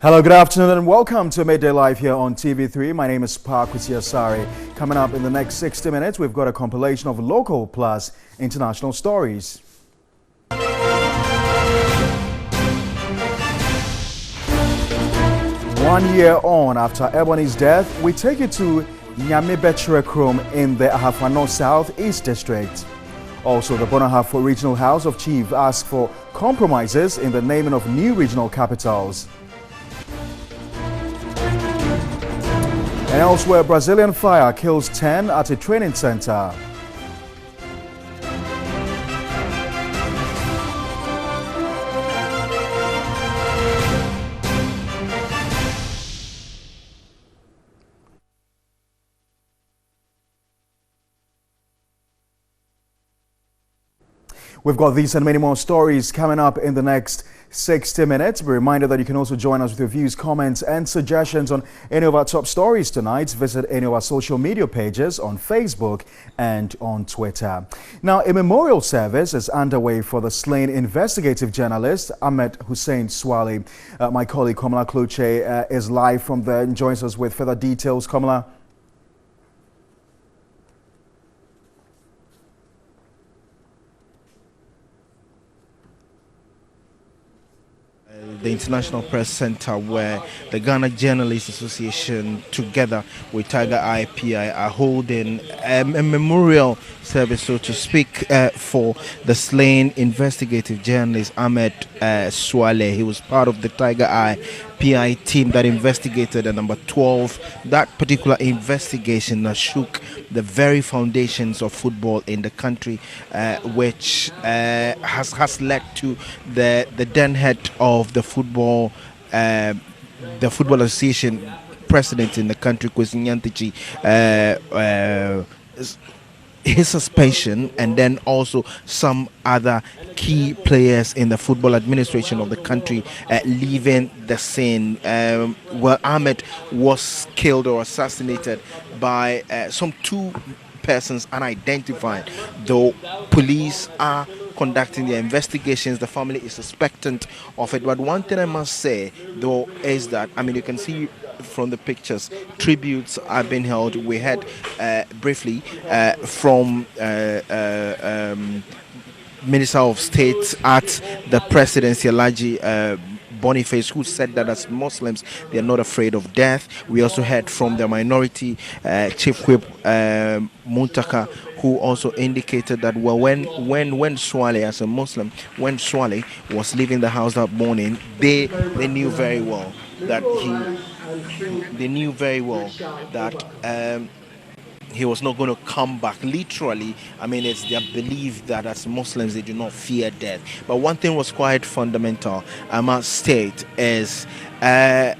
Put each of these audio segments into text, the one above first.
Hello, good afternoon, and welcome to Midday Live here on TV3. My name is Pakwisi Asari. Coming up in the next 60 minutes, we've got a compilation of local plus international stories. 1 year on after Ebony's death, we take you to Nyamebetchere Krom in the Ahafano South East District. Also, the Bonahafo Regional House of Chiefs asked for compromises in the naming of new regional capitals. And elsewhere, Brazilian fire kills 10 at a training center. We've got these and many more stories coming up in the next 60 minutes. Be reminded that you can also join us with your views, comments and suggestions on any of our top stories tonight. Visit any of our social media pages on Facebook and on Twitter. Now, a memorial service is underway for the slain investigative journalist Ahmed Hussein Swale. My colleague Komala Kluche is live from there and joins us with further details. Komala. The International Press Center, where the Ghana Journalists Association together with Tiger Eye PI are holding a memorial service, so to speak, for the slain investigative journalist Ahmed Swale. He was part of the Tiger Eye PI team that investigated at number 12. That particular investigation that shook the very foundations of football in the country, which has led to the then head of the football association president in the country, Kwesi Nyantakyi, his suspension, and then also some other key players in the football administration of the country leaving the scene. Well, Ahmed was killed or assassinated by some two persons unidentified, though police are conducting their investigations. The family is suspectant of it. But one thing I must say, though, is that, I mean, you can see from the pictures, tributes are being held. We heard briefly from Minister of State at the presidency, Alhaji Boniface, who said that as Muslims they are not afraid of death. We also heard from the minority Chief Whip Muntaka, who also indicated that, well, when Swale, as a Muslim, when Swale was leaving the house that morning, they knew very well that he was not going to come back. Literally, I mean, it's their belief that as Muslims they do not fear death. But one thing was quite fundamental, I must state, is that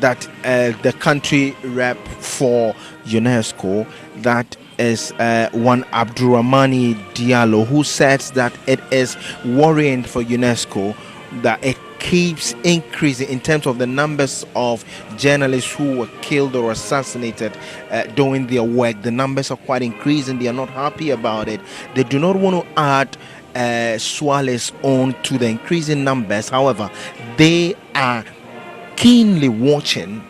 the country rep for UNESCO, that is one Abdurrahmani Diallo, who says that it is worrying for UNESCO that it keeps increasing in terms of the numbers of journalists who were killed or assassinated doing their work. The numbers are quite increasing. They are not happy about it. They do not want to add Swale's own to the increasing numbers. However, they are keenly watching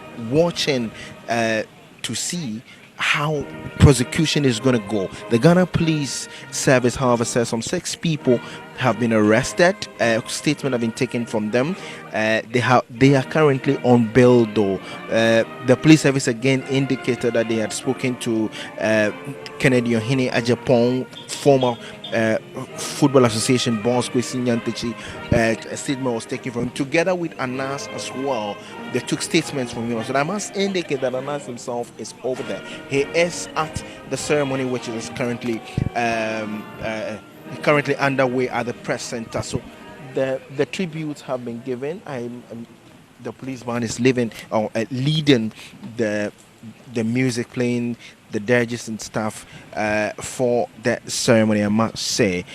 to see how prosecution is going to go. The Ghana Police Service, however, says some 6 people have been arrested. A statement have been taken from them. They are currently on bail, though. The police service again indicated that they had spoken to Kennedy Ohene Ajapong, former Football Association boss Kwesi Nyantakyi. A statement was taken from him, together with Anas as well. They took statements from him. So I must indicate that Anas himself is over there. He is at the ceremony, which is currently underway at the press center. So the tributes have been given. The police band is leading the music, playing the dirges and stuff for that ceremony, I must say.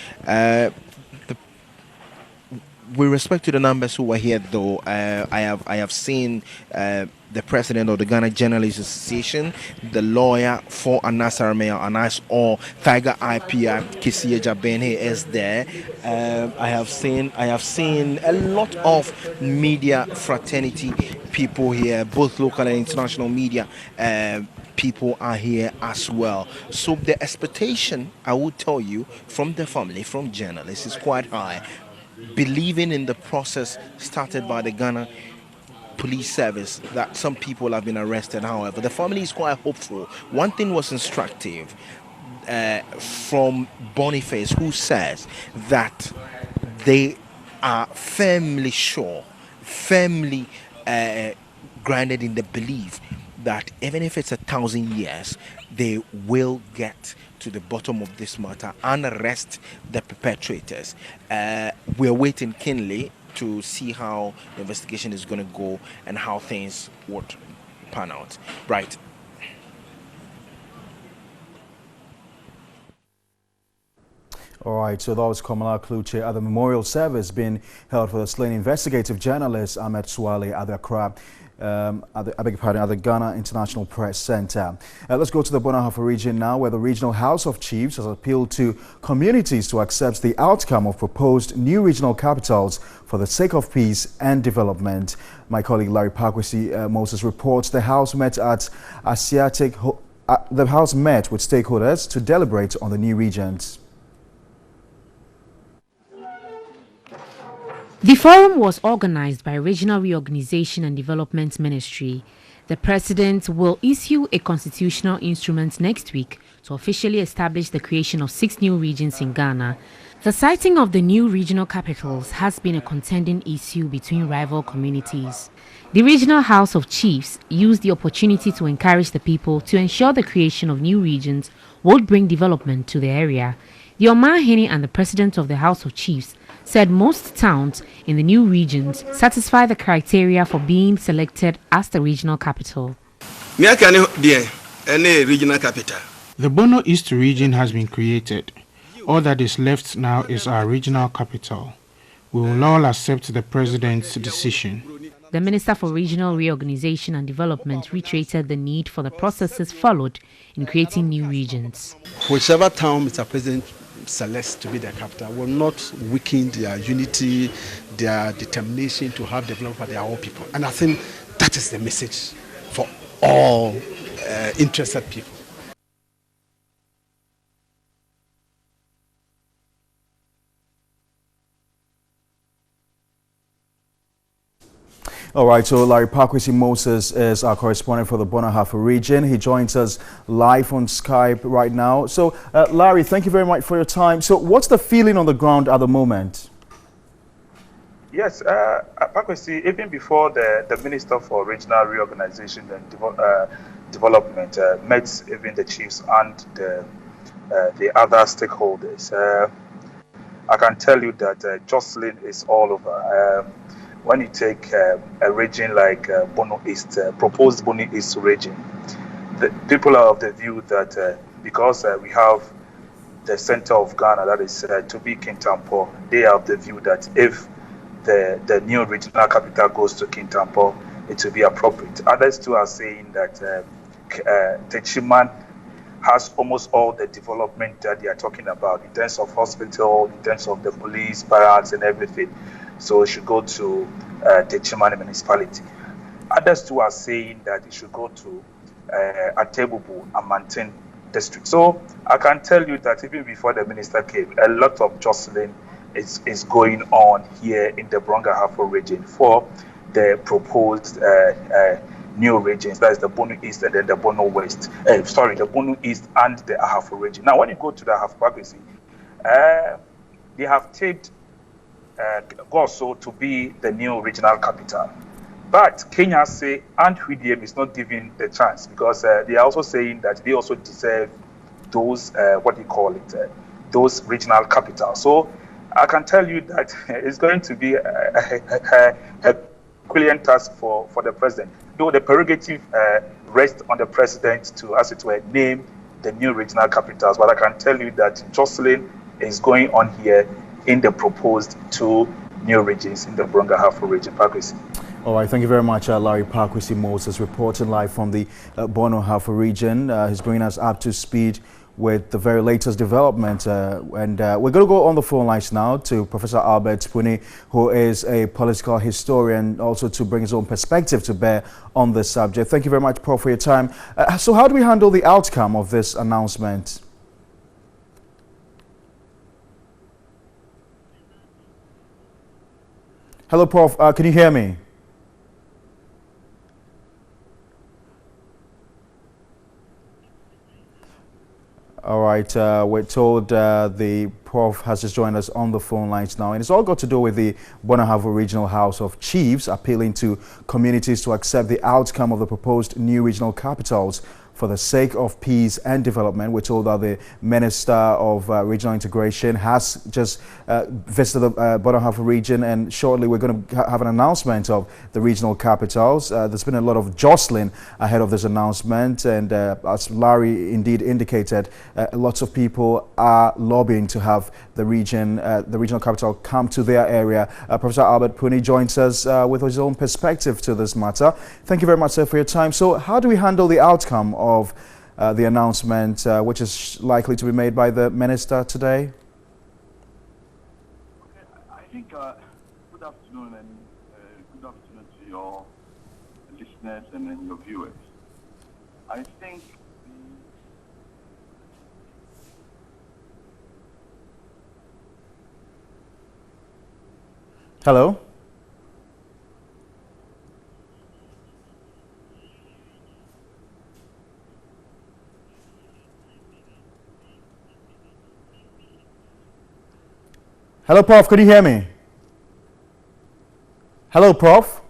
With respect to the numbers who were here, though, I have seen the president of the Ghana Journalists Association, the lawyer for Anas Aramea, Anas or Tiger IPI, Kisia Jabene is there. I have seen a lot of media fraternity people here, both local and international media people are here as well. So the expectation, I will tell you, from the family, from journalists, is quite high. Believing in the process started by the Ghana police service, that some people have been arrested. However, the family is quite hopeful. One thing was instructive from Boniface, who says that they are firmly sure, firmly grounded in the belief that even if it's 1,000 years, they will get to the bottom of this matter and arrest the perpetrators. We're waiting keenly to see how the investigation is going to go and how things would pan out. Right. All right, so that was Kamala Kluche at the memorial service being held for the slain investigative journalist Ahmed Swale at the Accra, at the Ghana International Press Center. Let's go to the Bono-Ahafo region now, where the Regional House of Chiefs has appealed to communities to accept the outcome of proposed new regional capitals for the sake of peace and development. My colleague Larry Pakwesi Moses reports the House met at the House met with stakeholders to deliberate on the new regions. The forum was organized by Regional Reorganization and Development Ministry. The President will issue a constitutional instrument next week to officially establish the creation of 6 new regions in Ghana. The siting of the new regional capitals has been a contending issue between rival communities. The Regional House of Chiefs used the opportunity to encourage the people to ensure the creation of new regions would bring development to the area. The Omahene and the President of the House of Chiefs said most towns in the new regions satisfy the criteria for being selected as the regional capital. The Bono East region has been created. All that is left now is our regional capital. We will all accept the President's decision. The Minister for Regional Reorganization and Development reiterated the need for the processes followed in creating new regions. Whichever town Mr. President selects to be their capital will not weaken their unity, their determination to have development for their own people. And I think that is the message for all interested people. All right, so Larry Pakwesi Moses is our correspondent for the Bono-Ahafo region. He joins us live on Skype right now. So, Larry, thank you very much for your time. So, what's the feeling on the ground at the moment? Yes, Pakwesi, even before the Minister for Regional Reorganization and Development met even the chiefs and the other stakeholders, I can tell you that jostling is all over. When you take a region like Bono East, proposed Bono East region, the people are of the view that because we have the center of Ghana, that is to be Kintampo, they are of the view that if the new regional capital goes to Kintampo, it will be appropriate. Others too are saying that Techiman has almost all the development that they are talking about in terms of hospital, in terms of the police, barracks, and everything. So it should go to the Chimani municipality. Others too are saying that it should go to Atebubu and Mantin district. So I can tell you that even before the minister came, a lot of jostling is going on here in the Bono-Ahafo region for the proposed new regions. That is the Bono East and then the Bono West. The Bono East and the Ahafo region. Now, when you go to the Ahafo, they have taped Goso to be the new regional capital. But Kenya say and Hwidiem is not given the chance because they are also saying that they also deserve those, those regional capitals. So I can tell you that it's going to be a brilliant task for the president. Though the prerogative rests on the president to, as it were, name the new regional capitals. But I can tell you that jostling is going on here in the proposed 2 new regions in the Bono-Ahafo region. Pakwesi. All right, thank you very much, Larry Pakwesi Moses, reporting live from the Bono-Ahafo region. He's bringing us up to speed with the very latest development. And we're going to go on the phone lines now to Professor Albert Spoony, who is a political historian, also to bring his own perspective to bear on this subject. Thank you very much, Prof, for your time. So how do we handle the outcome of this announcement? Hello, Prof. Can you hear me? All right, we're told the Prof has just joined us on the phone lines now, and it's all got to do with the Bonahavo Regional House of Chiefs appealing to communities to accept the outcome of the proposed new regional capitals for the sake of peace and development. We're told that the Minister of Regional Integration has just visited the Bonahavo region, and shortly we're going to have an announcement of the regional capitals. There's been a lot of jostling ahead of this announcement, and as Larry indeed indicated, lots of people are lobbying to have the regional capital come to their area. Professor Albert Spoony joins us with his own perspective to this matter. Thank you very much, sir, for your time. So how do we handle the outcome of the announcement, which is likely to be made by the minister today? Okay, I think good afternoon, and good afternoon to your listeners and your viewers. I think Hello? Hello, Prof. Could you hear me? Hello, Prof.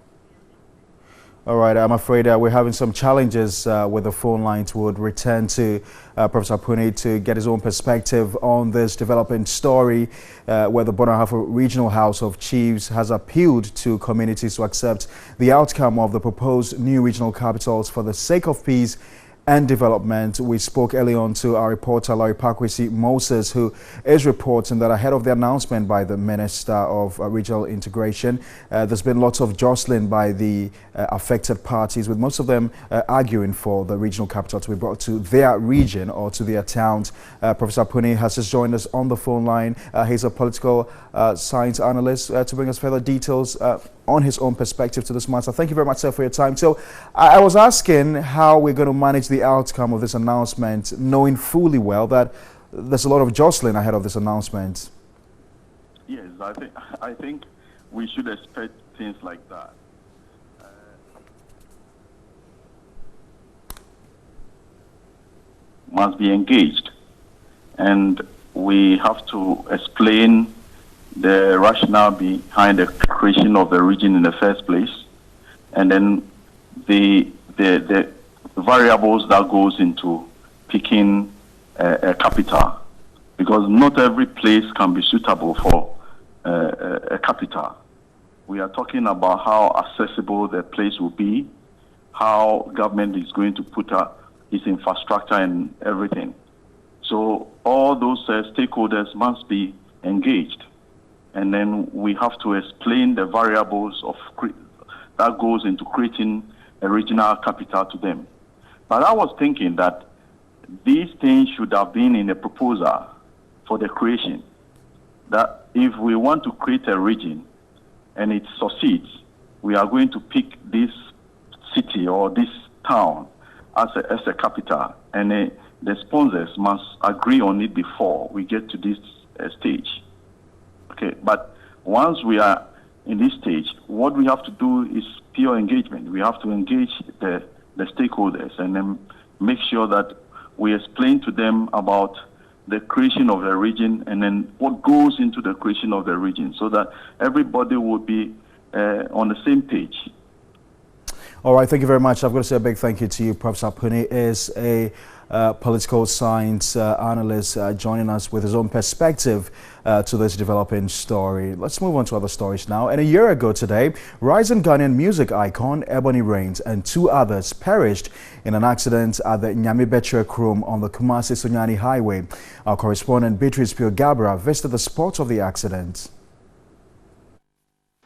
All right, I'm afraid we're having some challenges with the phone lines. We'll return to Professor Spoony to get his own perspective on this developing story where the Bonahavo Regional House of Chiefs has appealed to communities to accept the outcome of the proposed new regional capitals for the sake of peace and development. We spoke early on to our reporter Larry Pakwesi Moses, who is reporting that ahead of the announcement by the Minister of Regional Integration, there's been lots of jostling by the affected parties, with most of them arguing for the regional capital to be brought to their region or to their towns. Professor Spoony has just joined us on the phone line. He's a political science analyst to bring us further details on his own perspective to this matter. Thank you very much, sir, for your time. So I was asking how we're going to manage the outcome of this announcement, knowing fully well that there's a lot of jostling ahead of this announcement. yes, I think we should expect things like that. Must be engaged, and we have to explain the rationale behind the creation of the region in the first place, and then the variables that goes into picking a capital, because not every place can be suitable for a capital. We are talking about how accessible the place will be, how government is going to put its infrastructure and everything. So all those stakeholders must be engaged. And then we have to explain the variables of that goes into creating a regional capital to them. But I was thinking that these things should have been in a proposal for the creation. That if we want to create a region and it succeeds, we are going to pick this city or this town as a capital, and the sponsors must agree on it before we get to this stage. Okay, but once we are in this stage, what we have to do is pure engagement. We have to engage the stakeholders and then make sure that we explain to them about the creation of the region and then what goes into the creation of the region, so that everybody will be on the same page. All right, thank you very much. I've got to say a big thank you to you. Professor Spoony is a political science analyst joining us with his own perspective to this developing story. Let's move on to other stories now. And a year ago today, rising Ghanaian music icon Ebony Rains and two others perished in an accident at the Nyamibetre Krom on the Kumasi-Sonyani Highway. Our correspondent Beatrice Pio Gabra visited the spot of the accident.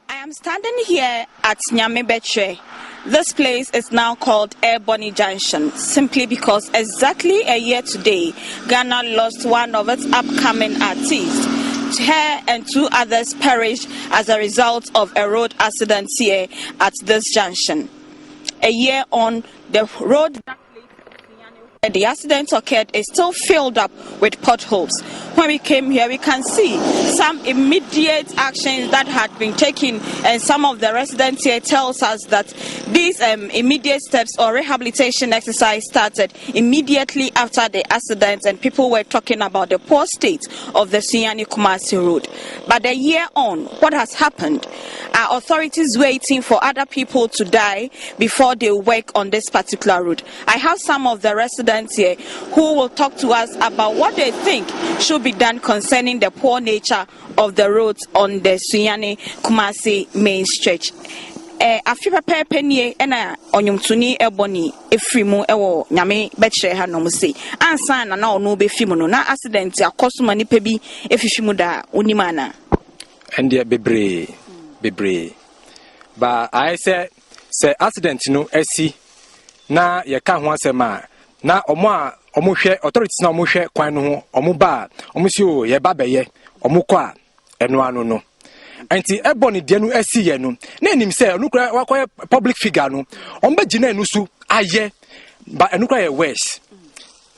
I am standing here at Nyamebetre. This place is now called Airborne Junction, simply because exactly a year today, Ghana lost one of its upcoming artists. Her and 2 others perished as a result of a road accident here at this junction. A year on, the road the accident occurred is still filled up with potholes. When we came here, we can see some immediate actions that had been taken, and some of the residents here tells us that these immediate steps or rehabilitation exercise started immediately after the accident, and people were talking about the poor state of the Sunyani-Kumasi road. But a year on, what has happened? Are authorities waiting for other people to die before they work on this particular road? I have some of the residents here who will talk to us about what they think should be done concerning the poor nature of the roads on the Sunyani-Kumasi main stretch. Afipa penye ena onyumtuni eboni efrimu ewo nyame betre ha no mse ansa na onu be fimu no na accident akosuma ni pebi efifimu da onimana ende bebre ba I say accident no esi na ye ka ho asema na omo hwe authorities na omo hwe kwan no ho omo ba omo si o ye ba beye omo kwa eno anu no anti eboni de no esi ye no na enim se onukra wakoye public figure no omba gina enu su aye ba enukra ye worse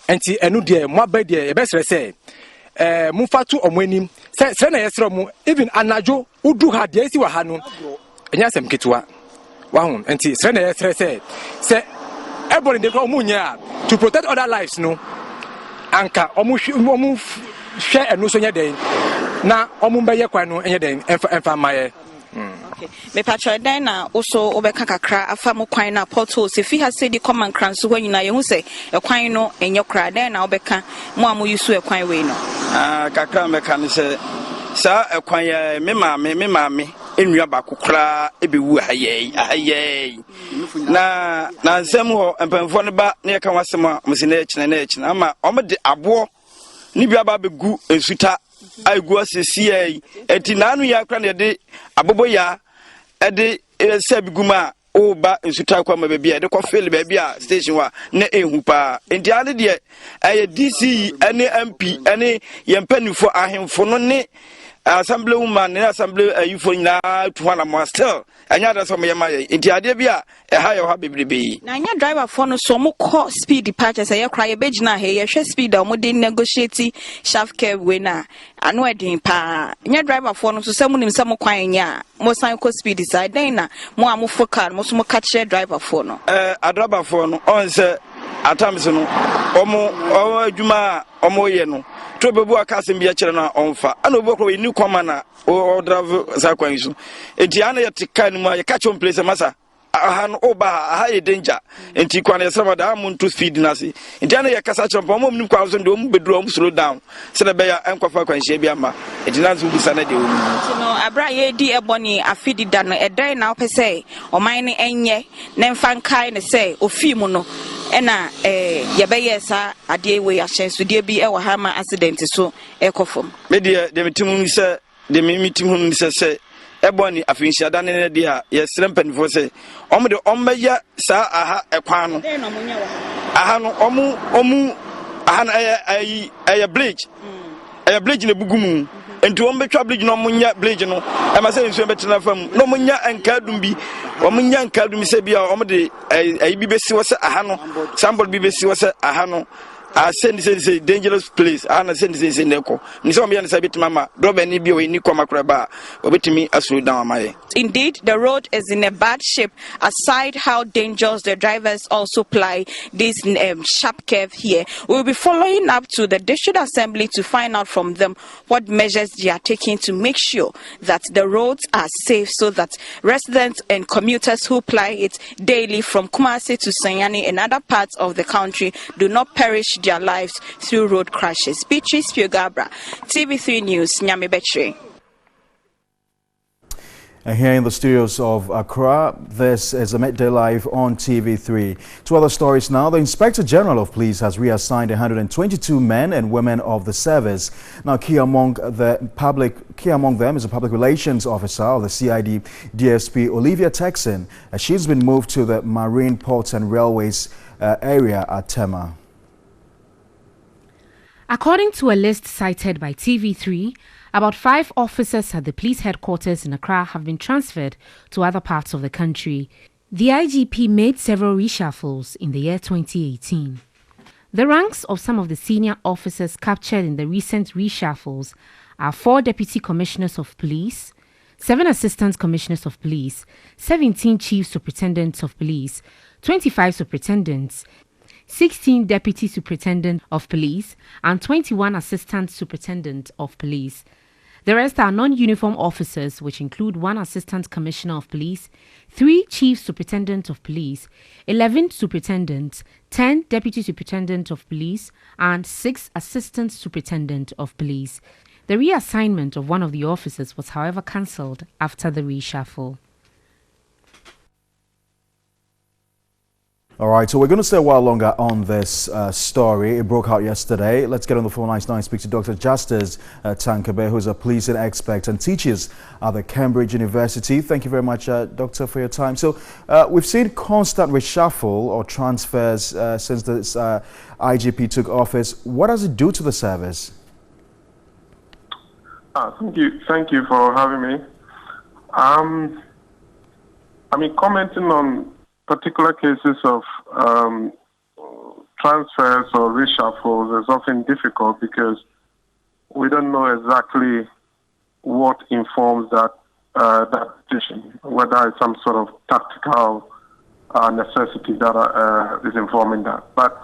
anti enu de mo aba de ye besre se mufatu omwanim se na yesre mo even anajo udu ha de esi wa ha no enya sem ketwa wa hu anti se na yesre se eboni de ko munya to protect other lives no anka omu hwe enu so nya den na omumbeye kwan no enye den emfa maye. Okay, me patro den na also obeka kakra afa mo kwan na portals if he has said the common kranso when na yehu se e kwan no enye kra den na obeka mo amu yusu e kwan we no kakra meka ne se sa e kwan ya me maame enua ba kokra ebewu aye na nsem ho empemfo ne ba ne ka wasem a msine ekina ama omde abo ni bia ba begu ensuta aigua sesi eti nanu ya kra ne de abobo ya ede se biguma o ba ensuta kwa ma bia de ko feel bia station wa na ehu pa enti ade de DC ene MP ene yempanifo ahemfo no ne assembly woman ne assembly ayufo nyina tuana mo still anya da so me yema enti ade bia ha ye ha bebrebe na anya driver for no so mo call speed departure say ye kra ye begina he ye hwe speed a mo de negotiate shaft curve we na anu edin pa anya driver for no so say mo nim say mo kwan nya mo san ko speed side den na mo amofo car mo so mo catch driver for no a driver for no on say atams no omo adwuma omo ye no to bebu aka asem bia kire na onfa ana obu okro ni kwama na o drive za kwan so enti ana ye tika ni mu ye catch on place masa aha no oba aha ye danger enti kwan ye sama da amuntu speed na si enti ana ye kasa chompa mo nim kwa so de o mu bedru o mu slow down se na be ya enkwafa kwan hye bia ma enti na zo bisa na de o no abra ye di eboni afidi da no edan na opese o man ni enye na mfa kai ne se ofi mu no ena yebeye sa ade we ahyenso de bi e wo ha ma accident so ekofom me de metimu se de metimu se eboni afinhia da ne de a ye srempanifo se omo de ombeya sa aha ekwan no aha no omu aha na ayi bridge ne bugumu enti ombetwa bridge no munya bridge no e ma se nsu betena fam no munya ankadum bi omunya ankadum se bia omde ayi bi besi wo se aha no sambol bi besi wo se aha no I send say dangerous place. I send neko. Ni so me say bit mama. Drop any bi we ni kwa makraba. Obetimi slow down my. Indeed, the road is in a bad shape. Aside how dangerous the drivers also ply this sharp curve here. We'll be following up to the District Assembly to find out from them what measures they are taking to make sure that the roads are safe so that residents and commuters who ply it daily from Kumasi to Sunyani and other parts of the country do not perish their lives through road crashes. Beatrice Piogabra, TV3 News, Nyamebetre. And here in the studios of Accra, this is a Midday Live on TV3. To other stories now, the Inspector General of Police has reassigned 122 men and women of the service. Now, key among them is a public relations officer of the CID DSP, Olivia Texan. She's been moved to the Marine, Ports and Railways area at Tema. According to a list cited by TV3, about 5 officers at the police headquarters in Accra have been transferred to other parts of the country. The IGP made several reshuffles in the year 2018. The ranks of some of the senior officers captured in the recent reshuffles are 4 deputy commissioners of police, 7 assistant commissioners of police, 17 chief superintendents of police, 25 superintendents, 16 deputy superintendent of police, and 21 assistant superintendent of police. The rest are non-uniform officers, which include 1 assistant commissioner of police, 3 chief superintendent of police, 11 superintendents, 10 deputy superintendent of police, and 6 assistant superintendent of police. The reassignment of one of the officers was, however, cancelled after the reshuffle. All right, so we're going to stay a while longer on this story. It broke out yesterday. Let's get on the phone lines now and speak to Dr. Justice Tonka Bear, who's a policing expert and teaches at the Cambridge University. Thank you very much, Doctor, for your time. So we've seen constant reshuffle or transfers since this IGP took office. What does it do to the service? Thank you for having me. Commenting on particular cases of transfers or reshuffles is often difficult because we don't know exactly what informs that decision, whether it's some sort of tactical necessity that is informing that. But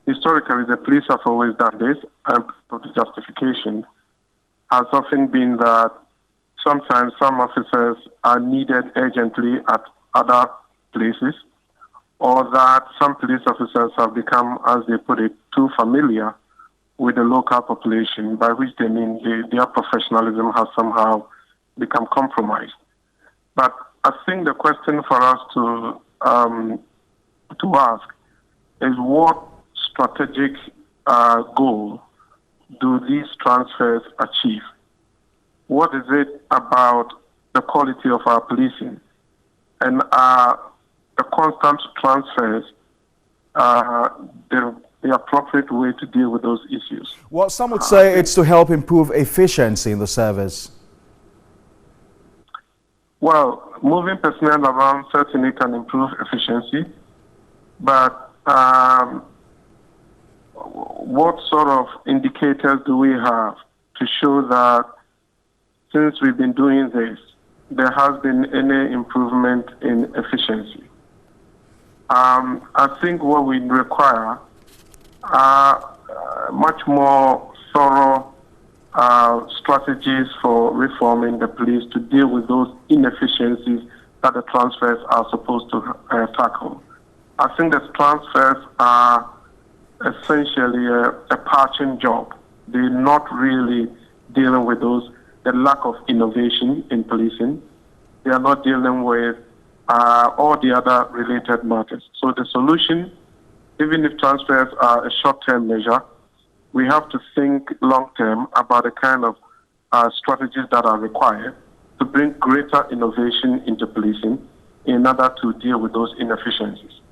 historically, the police have always done this, and the justification has often been that sometimes some officers are needed urgently at other places, or that some police officers have become, as they put it, too familiar with the local population, by which they mean their professionalism has somehow become compromised. But I think the question for us to ask is, what strategic goal do these transfers achieve? What is it about the quality of our policing? And the constant transfers the appropriate way to deal with those issues? Well, some would say it's to help improve efficiency in the service. Well, moving personnel around certainly can improve efficiency, but what sort of indicators do we have to show that since we've been doing this, there has been any improvement in efficiency? I think what we require are much more thorough strategies for reforming the police to deal with those inefficiencies that the transfers are supposed to tackle. I think the transfers are essentially a patching job. They're not really dealing with the lack of innovation in policing. They are not dealing with all the other related matters. So the solution, even if transfers are a short-term measure, we have to think long-term about the kind of strategies that are required to bring greater innovation into policing in order to deal with those inefficiencies.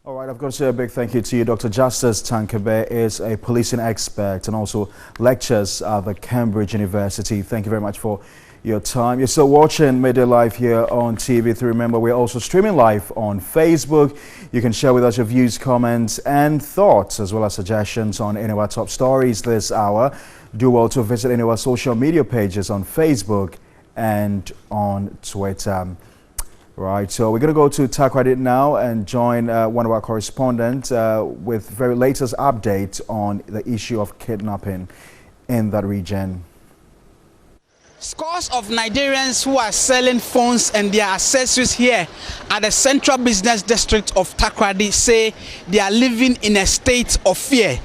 All right, I've got to say a big thank you to you. Dr. Justice Tonka Bear is a policing expert and also lectures at the Cambridge University. Thank you very much for your time. You're still watching Midday Live here on TV3. Remember, we're also streaming live on Facebook. You can share with us your views, comments, and thoughts, as well as suggestions on any of our top stories this hour. Do well to visit any of our social media pages on Facebook and on Twitter. Right, so we're going to go to Tecate now and join one of our correspondents with very latest update on the issue of kidnapping in that region. Scores of Nigerians who are selling phones and their accessories here at the Central Business District of Tecate say they are living in a state of fear.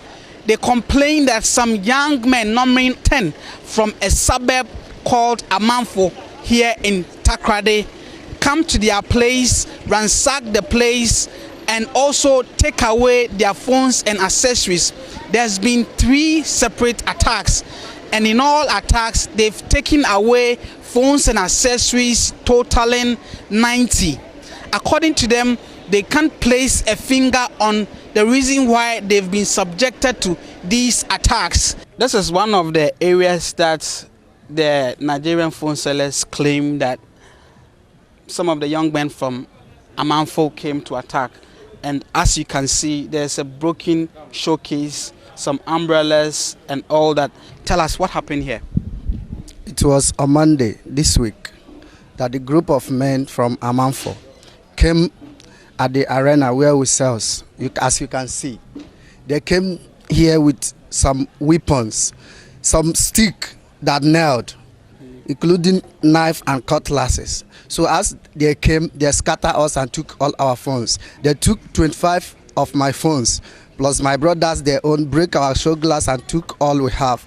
They complain that some young men, numbering 10, from a suburb called Amanfo here in Tecate come to their place, ransack the place, and also take away their phones and accessories. There's been 3 separate attacks, and in all attacks, they've taken away phones and accessories totaling 90. According to them, they can't place a finger on the reason why they've been subjected to these attacks. This is one of the areas that the Nigerian phone sellers claim that some of the young men from Amanfo came to attack. And as you can see, there's a broken showcase, some umbrellas and all that. Tell us what happened here. It was on Monday this week that the group of men from Amanfo came at the arena where we sell. As you can see, they came here with some weapons, some stick that nailed, including knife and cutlasses. So as they came, they scattered us and took all our phones. They took 25 of my phones, plus my brothers, their own, break our show glass and took all we have.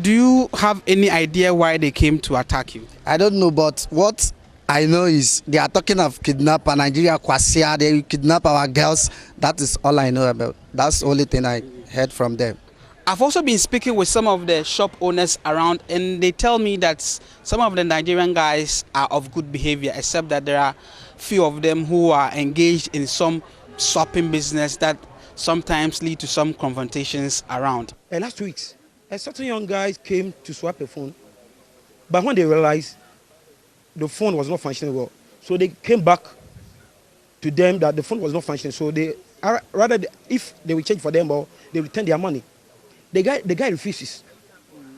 Do you have any idea why they came to attack you? I don't know, but what I know is they are talking of kidnap Nigeria Kwasia, they kidnap our girls. That is all I know about. That's the only thing I heard from them. I've also been speaking with some of the shop owners around, and they tell me that some of the Nigerian guys are of good behavior, except that there are few of them who are engaged in some swapping business that sometimes lead to some confrontations around. Last week, certain young guys came to swap a phone, but when they realized the phone was not functioning well, so they came back to them that the phone was not functioning. So they rather, if they will change for them or they return their money. The guy refuses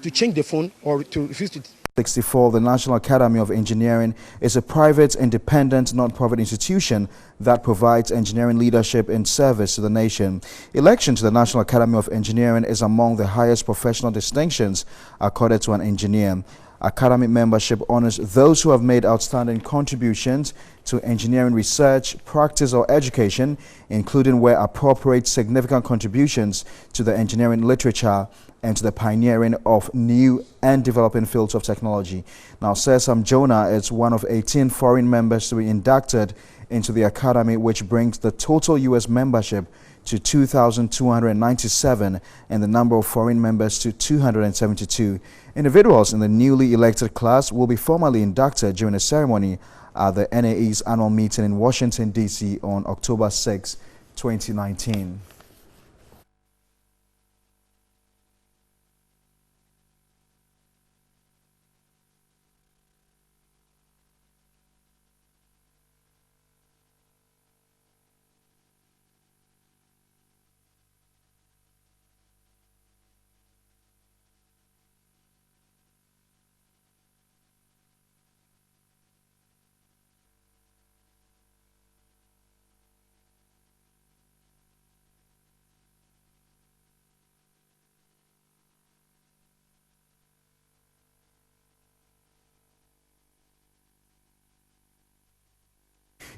to change the phone or to refuse to. 64, the National Academy of Engineering is a private, independent, non-profit institution that provides engineering leadership and service to the nation. Election to the National Academy of Engineering is among the highest professional distinctions accorded to an engineer. Academy membership honors those who have made outstanding contributions to engineering research, practice, or education, including where appropriate significant contributions to the engineering literature and to the pioneering of new and developing fields of technology. Now, Sir Sam Jonah is one of 18 foreign members to be inducted into the Academy, which brings the total U.S. membership to 2,297 and the number of foreign members to 272. Individuals in the newly elected class will be formally inducted during a ceremony at the NAE's annual meeting in Washington, D.C. on October 6, 2019.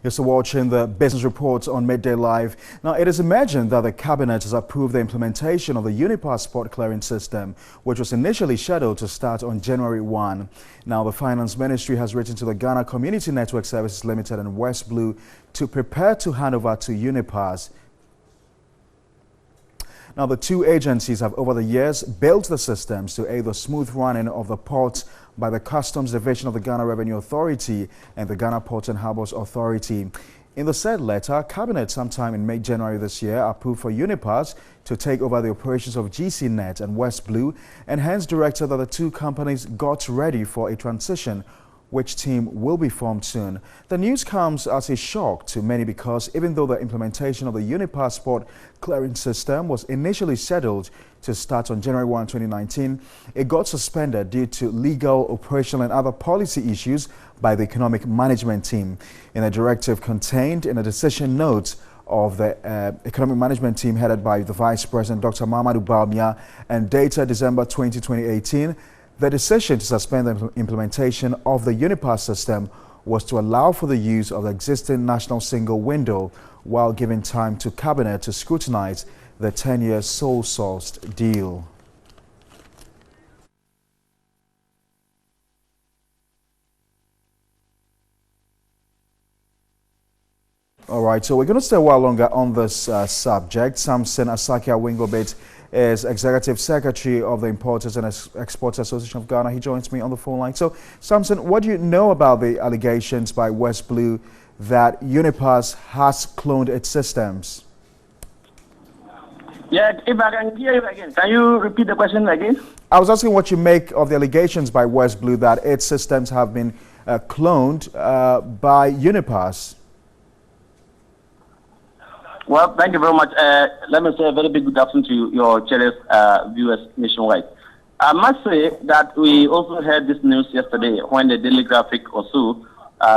You're still watching the business reports on Midday Live. Now, it is imagined that the Cabinet has approved the implementation of the UNIPASS spot clearing system, which was initially scheduled to start on January 1. Now, the Finance Ministry has written to the Ghana Community Network Services Limited and West Blue to prepare to hand over to UNIPASS. Now, the two agencies have over the years built the systems to aid the smooth running of the ports by the Customs Division of the Ghana Revenue Authority and the Ghana Ports and Harbours Authority. In the said letter, Cabinet sometime in May-January this year approved for UNIPASS to take over the operations of GCNet and West Blue, and hence directed that the two companies got ready for a transition, which team will be formed soon. The news comes as a shock to many because even though the implementation of the UNIPASS spot clearing system was initially scheduled to start on January 1, 2019, it got suspended due to legal, operational and other policy issues by the economic management team. In a directive contained in a decision note of the economic management team headed by the Vice President Dr. Mamadou Bawumia and dated December 20, 2018, the decision to suspend the implementation of the UNIPASS system was to allow for the use of the existing national single window while giving time to Cabinet to scrutinize the 10-year sole-sourced deal. All right, so we're going to stay a while longer on this subject. Samson Asaki-Awingobit is Executive Secretary of the Importers and Exporters Association of Ghana. He joins me on the phone line. So, Samson, what do you know about the allegations by West Blue that UNIPASS has cloned its systems? Yeah, if I can hear you again, can you repeat the question again? I was asking what you make of the allegations by West Blue that its systems have been cloned by UNIPASS. Well, thank you very much. Let me say a very big good afternoon to your cherished viewers nationwide. I must say that we also heard this news yesterday when the Daily Graphic also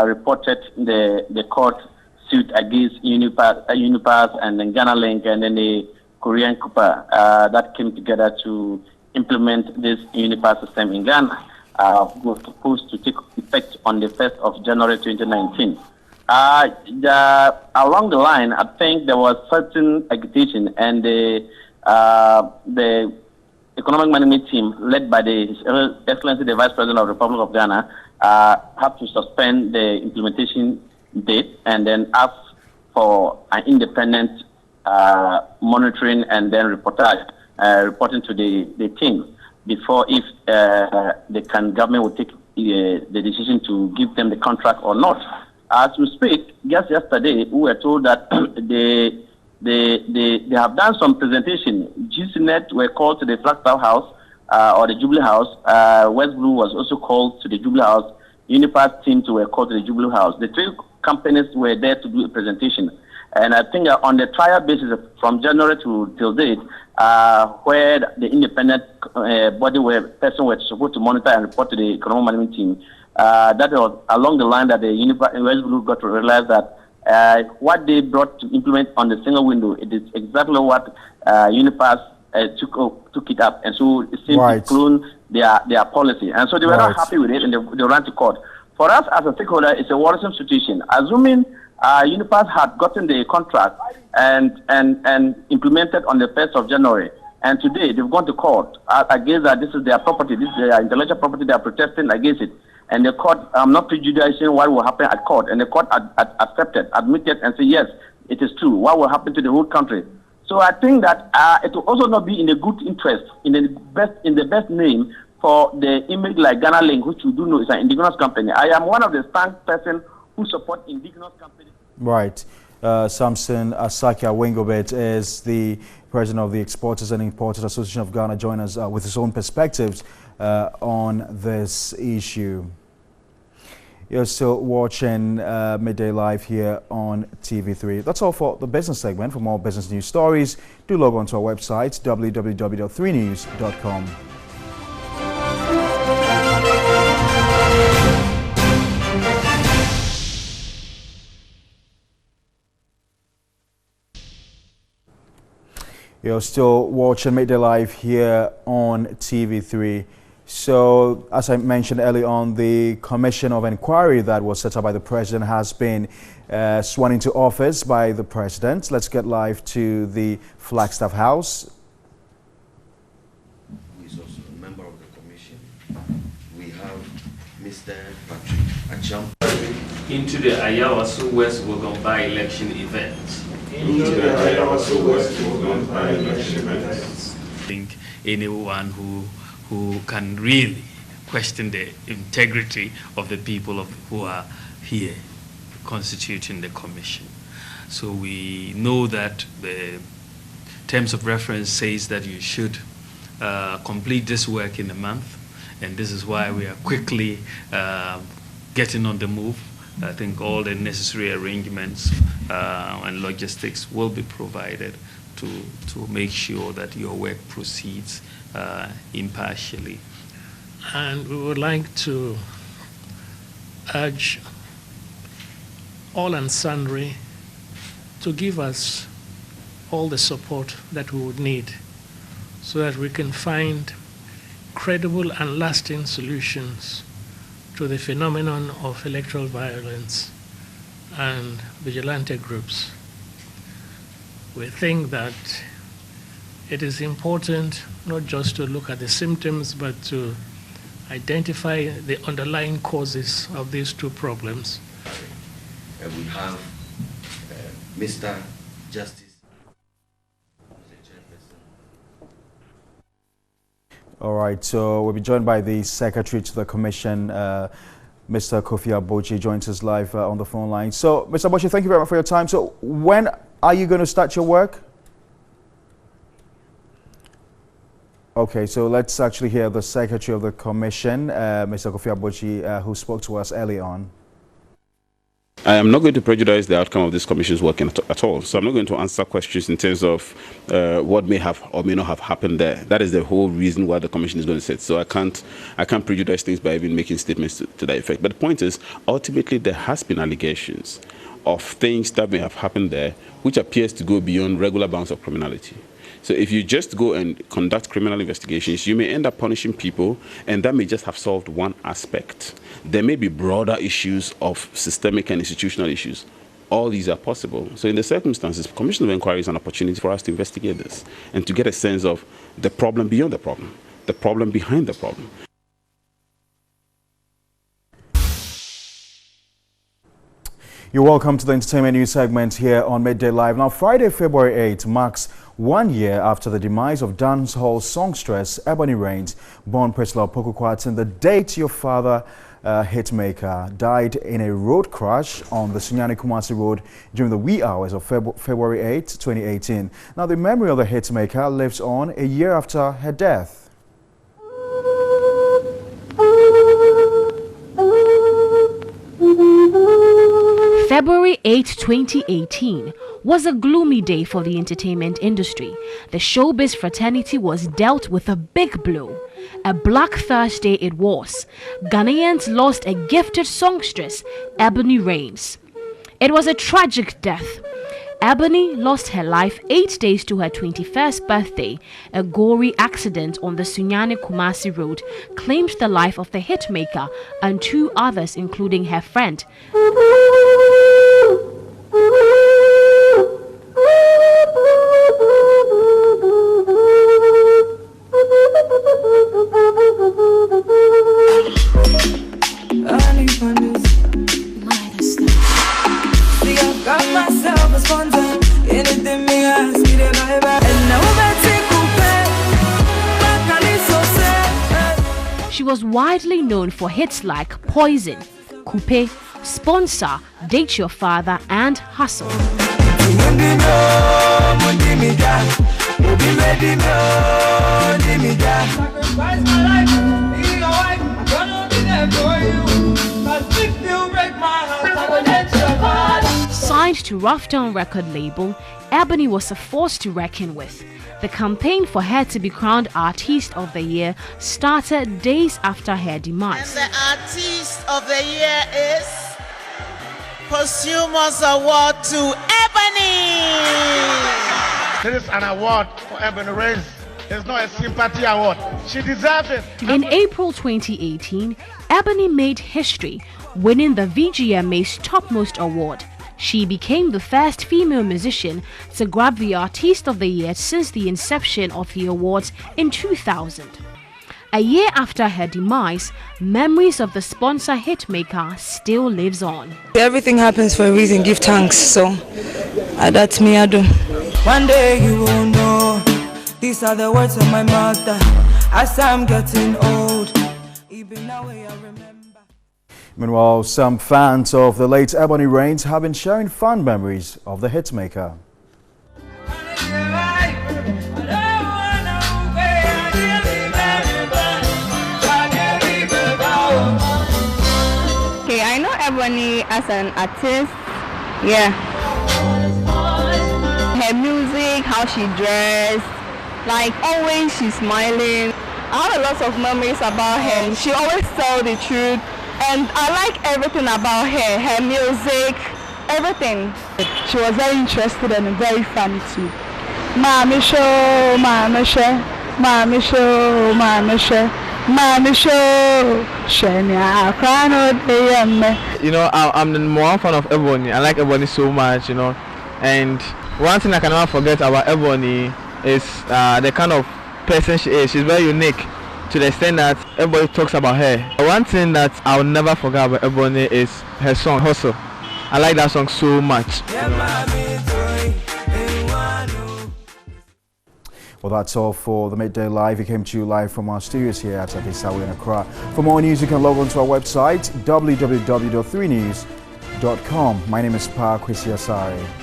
reported the court suit against UNIPASS and then Ghana Link and then the Korean Cooper that came together to implement this UNIPASS system in Ghana. Was supposed to take effect on the 1st of January 2019. Along the line, I think there was certain agitation, and the Economic Management team, led by His Excellency the Vice President of the Republic of Ghana, have to suspend the implementation date and then ask for an independent monitoring and then reporting to the team before if the government will take the decision to give them the contract or not. As we speak, just yesterday, we were told that they have done some presentation. GCNet were called to the Flagstaff House or the Jubilee House. West Blue was also called to the Jubilee House. UNIPASS teams were called to the Jubilee House. The three companies were there to do a presentation. And I think on the trial basis from January till date, where the independent person were supposed to monitor and report to the Economic Management team, that was along the line that the West Blue got to realize that what they brought to implement on the single window, it is exactly what UNIPASS took it up, and so it seemed to clone their policy, and so they were not happy with it, and they ran to court. For us as a stakeholder, it's a worrisome situation. Assuming UNIPASS had gotten the contract and implemented on the 1st of January, and today they've gone to court against that. This is their property, this is their intellectual property. They are protesting against it. And the court, I'm not prejudicing what will happen at court. And the court accepted, admitted, and said, yes, it is true. What will happen to the whole country? So I think that it will also not be in the good interest, in the best name for the image like Ghana Link, which you do know is an indigenous company. I am one of the stand persons who support indigenous companies. Right. Samson Asaki-Awingobit is the president of the Exporters and Importers Association of Ghana. Join us with his own perspectives on this issue. You're still watching Midday Live here on TV3. That's all for the business segment. For more business news stories, do log on to our website, www.3news.com. You're still watching Midday Live here on TV3. So, as I mentioned earlier on, the commission of inquiry that was set up by the president has been sworn into office by the president. Let's get live to the Flagstaff House. Who is also a member of the commission. We have Mr. Patrick Acham. Into the Ayawaso West Wogan by-election event. I think anyone who can really question the integrity of the people who are here constituting the commission. So we know that the terms of reference says that you should complete this work in a month, and this is why we are quickly getting on the move. I think all the necessary arrangements and logistics will be provided to make sure that your work proceeds impartially. And we would like to urge all and sundry to give us all the support that we would need so that we can find credible and lasting solutions to the phenomenon of electoral violence and vigilante groups. We think that it is important not just to look at the symptoms, but to identify the underlying causes of these two problems. We have Mr. Justice. All right, so we'll be joined by the Secretary to the Commission, Mr. Kofi Abochi, joins us live on the phone line. So, Mr. Abochi, thank you very much for your time. So, when are you going to start your work? Okay, so let's actually hear the Secretary of the Commission, Mr. Kofi Abochi, who spoke to us early on. I am not going to prejudice the outcome of this commission's work at all. So I'm not going to answer questions in terms of what may have or may not have happened there. That is the whole reason why the commission is going to sit. So I can't prejudice things by even making statements to that effect. But the point is, ultimately, there has been allegations of things that may have happened there, which appears to go beyond regular bounds of criminality. So if you just go and conduct criminal investigations, you may end up punishing people, and that may just have solved one aspect. There may be broader issues of systemic and institutional issues. All these are possible. So in the circumstances, Commission of Inquiry is an opportunity for us to investigate this and to get a sense of the problem beyond the problem behind the problem. You're welcome to the entertainment news segment here on Midday Live. Now, Friday, February 8th marks 1 year after the demise of dancehall songstress Ebony Rains, born Priscilla Opoku-Kwarteng. The date your father, hitmaker, died in a road crash on the Sunyani-Kumasi Road during the wee hours of February 8, 2018. Now, the memory of the hitmaker lives on a year after her death. February 8, 2018 was a gloomy day for the entertainment industry. The showbiz fraternity was dealt with a big blow. A Black Thursday it was. Ghanaians lost a gifted songstress, Ebony Rains. It was a tragic death. Ebony lost her life 8 days to her 21st birthday. A gory accident on the Sunyani-Kumasi Road claimed the life of the hitmaker and 2 others, including her friend. She was widely known for hits like Poison, Coupe, Sponsor, Date Your Father, and Hustle. Signed to Rough Down record label, Ebony was a force to reckon with. The campaign for her to be crowned Artist of the Year started days after her demise. And the Artist of the Year is Posthumous Award to Ebony. This is an award for Ebony Rains. It's not a sympathy award. She deserves it. In April 2018, Ebony made history, winning the VGMA's topmost award. She became the first female musician to grab the Artist of the Year since the inception of the awards in 2000. A year after her demise, memories of the Sponsor hitmaker still lives on. Everything happens for a reason, give thanks, so that's me, I do. One day you will know, these are the words of my mother, as I'm getting old, even now I remember. Meanwhile, some fans of the late Ebony Rains have been sharing fond memories of the hitmaker. Okay, I know Ebony as an artist. Yeah. Her music, how she dressed, like always she's smiling. I have a lot of memories about her. She always tells the truth. And I like everything about her music, everything. She was very interested and very funny too. Mommy show, mommy show, mommy show, mommy show, mommy show. You know, I'm the more fan of Ebony. I like Ebony so much, you know. And one thing I can never forget about Ebony is the kind of person she is. She's very unique, to the extent that everybody talks about her. One thing that I'll never forget about Ebony is her song Hustle. I like that song so much. Well, that's all for the Midday Live. We came to you live from our studios here at Abisawe in Accra. For more news, you can log on to our website, www.3news.com. My name is Pa Kwesi Asare.